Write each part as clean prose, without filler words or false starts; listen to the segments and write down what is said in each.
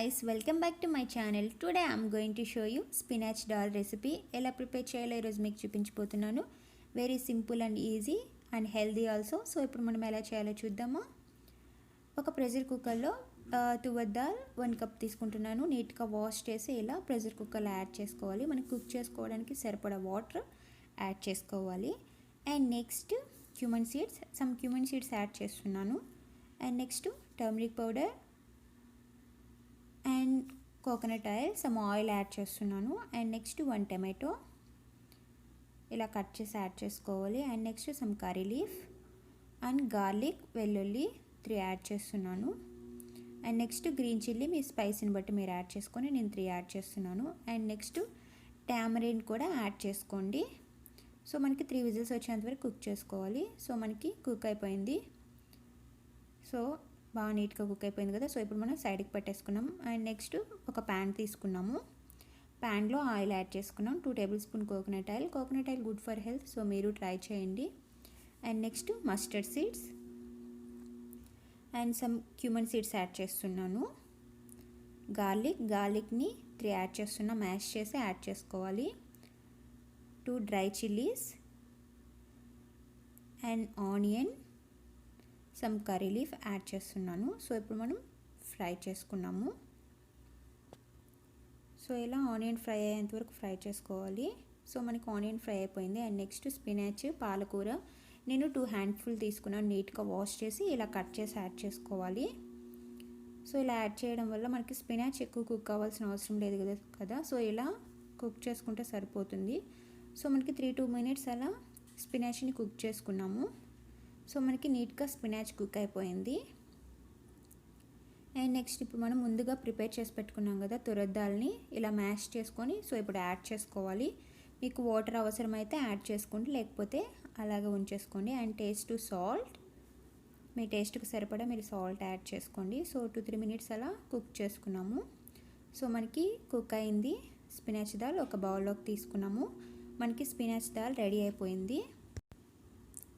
guys, welcome back to my channel. Today I am going to show you spinach dal recipe. ఎలా prepare చేయాలో ఈరోజు మీకు చూపించబోతున్నాను. Very simple and easy and healthy also. So ఇప్పుడు మనం ఎలా చేయాలో చూద్దాము. ఒక ప్రెషర్ కుక్కర్లో తువర్ దాల్ 1 కప్ తీసుకుంటున్నాను. నీట్గా వాష్ చేసి ఇలా ప్రెషర్ కుక్కర్లో యాడ్ చేసుకోవాలి. మనం కుక్ చేసుకోవడానికి సరిపడా వాటర్ యాడ్ చేసుకోవాలి. And next cumin seeds add చేస్తున్నాను. And next turmeric powder and coconut oil, some oil add చేస్తున్నాను. అండ్ నెక్స్ట్ 1 టమాటో ఇలా కట్ చేసి యాడ్ చేసుకోవాలి. And next some curry leaf and garlic, వెల్లుల్లి 3 యాడ్ చేస్తున్నాను. అండ్ నెక్స్ట్ గ్రీన్ చిల్లీ మీ స్పైసీని బట్టి మీరు యాడ్ చేసుకొని నేను 3 యాడ్ చేస్తున్నాను. అండ్ నెక్స్ట్ టామరిన్ కూడా యాడ్ చేసుకోండి. సో మనకి 3 విజిల్స్ వచ్చేంత వరకు కుక్ చేసుకోవాలి. సో మనకి కుక్ అయిపోయింది. సో బాగా నీట్గా కుక్ అయిపోయింది కదా. సో ఇప్పుడు మనం సైడ్కి పెట్టేసుకున్నాం. అండ్ నెక్స్ట్ ఒక ప్యాన్ తీసుకున్నాము. ప్యాన్లో ఆయిల్ యాడ్ చేసుకున్నాం. 2 table spoon coconut oil good for health. So మీరు ట్రై చేయండి. And next mustard seeds and some cumin seeds add చేస్తున్నాను. గార్లిక్ని 3 యాడ్ చేస్తున్నా, మ్యాష్ చేసి యాడ్ చేసుకోవాలి. 2 dry chillies and onion, some curry leaf add చేస్తున్నాను. So ఇప్పుడు మనం ఫ్రై చేసుకున్నాము. సో ఇలా ఆనియన్ ఫ్రై అయ్యేంత వరకు ఫ్రై చేసుకోవాలి. సో మనకి ఆనియన్ ఫ్రై అయిపోయింది. అండ్ నెక్స్ట్ స్పినాచ్, పాలకూర నేను 2 హ్యాండ్ఫుల్ తీసుకున్నాను. నీట్గా వాష్ చేసి ఇలా కట్ చేసి యాడ్ చేసుకోవాలి. సో ఇలా యాడ్ చేయడం వల్ల మనకి స్పినాచ్ ఎక్కువ కుక్ అవ్వాల్సిన అవసరం లేదు కదా. సో ఇలా కుక్ చేసుకుంటే సరిపోతుంది. సో మనకి 3-2 మినిట్స్ అలా స్పినాచ్ని కుక్ చేసుకున్నాము. సో మనకి నీట్గా స్పినాచ్ కుక్ అయిపోయింది. అండ్ నెక్స్ట్ ఇప్పుడు మనం ముందుగా ప్రిపేర్ చేసి పెట్టుకున్నాం కదా తురద్ దాల్ని ఇలా మ్యాష్ చేసుకొని సో ఇప్పుడు యాడ్ చేసుకోవాలి. మీకు వాటర్ అవసరమైతే యాడ్ చేసుకోండి, లేకపోతే అలాగే ఉంచేసుకోండి. అండ్ సాల్ట్ మీ టేస్ట్కి సరిపడా మీరు సాల్ట్ యాడ్ చేసుకోండి. సో 2-3 మినిట్స్ అలా కుక్ చేసుకున్నాము. సో మనకి కుక్ అయింది స్పినాచ్ దాల్. ఒక బౌల్లోకి తీసుకున్నాము. మనకి స్పినాచ్ దాల్ రెడీ అయిపోయింది.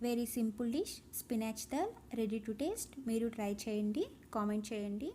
Very simple dish spinach dal ready to taste. మీరు ట్రై చేయండి, కామెంట్ చేయండి.